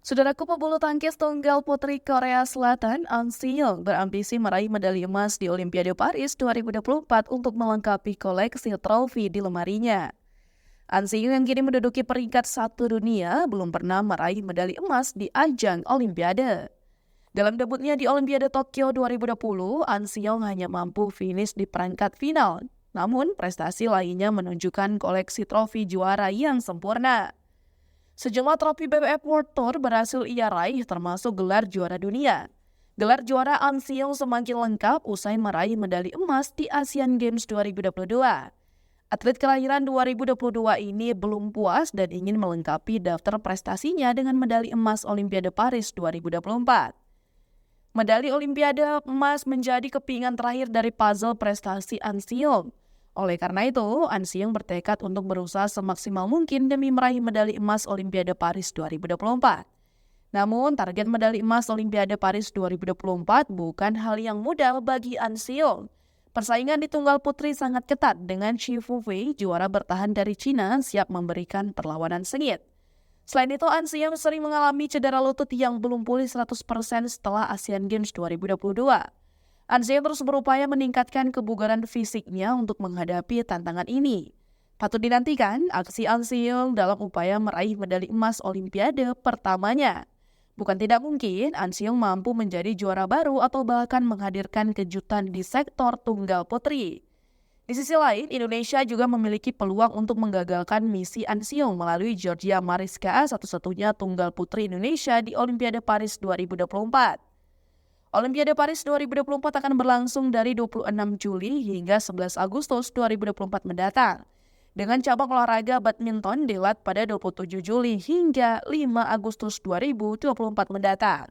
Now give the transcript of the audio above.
Saudaraku, pebulu tangkis tunggal putri Korea Selatan, An Si-young, berambisi meraih medali emas di Olimpiade Paris 2024 untuk melengkapi koleksi trofi di lemarinya. An Si-young yang kini menduduki peringkat 1 dunia belum pernah meraih medali emas di ajang Olimpiade. Dalam debutnya di Olimpiade Tokyo 2020, An Si-young hanya mampu finish di perangkat final. Namun, prestasi lainnya menunjukkan koleksi trofi juara yang sempurna. Sejumlah trofi BWF World Tour berhasil ia raih termasuk gelar juara dunia. Gelar juara An Si-young semakin lengkap usai meraih medali emas di Asian Games 2022. Atlet kelahiran 2022 ini belum puas dan ingin melengkapi daftar prestasinya dengan medali emas Olimpiade Paris 2024. Medali Olimpiade emas menjadi kepingan terakhir dari puzzle prestasi An Si-young. Oleh karena itu, An Si-young bertekad untuk berusaha semaksimal mungkin demi meraih medali emas Olimpiade Paris 2024. Namun, target medali emas Olimpiade Paris 2024 bukan hal yang mudah bagi An Si-young. Persaingan di tunggal putri sangat ketat dengan Shi Fufei, juara bertahan dari Cina, siap memberikan perlawanan sengit. Selain itu, An Si-young sering mengalami cedera lutut yang belum pulih 100% setelah Asian Games 2022. An Si-young terus berupaya meningkatkan kebugaran fisiknya untuk menghadapi tantangan ini. Patut dinantikan aksi An Si-young dalam upaya meraih medali emas Olimpiade pertamanya. Bukan tidak mungkin An Si-young mampu menjadi juara baru atau bahkan menghadirkan kejutan di sektor tunggal putri. Di sisi lain, Indonesia juga memiliki peluang untuk menggagalkan misi An Si-young melalui Georgia Mariska, satu-satunya tunggal putri Indonesia di Olimpiade Paris 2024. Olimpiade Paris 2024 akan berlangsung dari 26 Juli hingga 11 Agustus 2024 mendatang. Dengan cabang olahraga badminton dilat pada 27 Juli hingga 5 Agustus 2024 mendatang.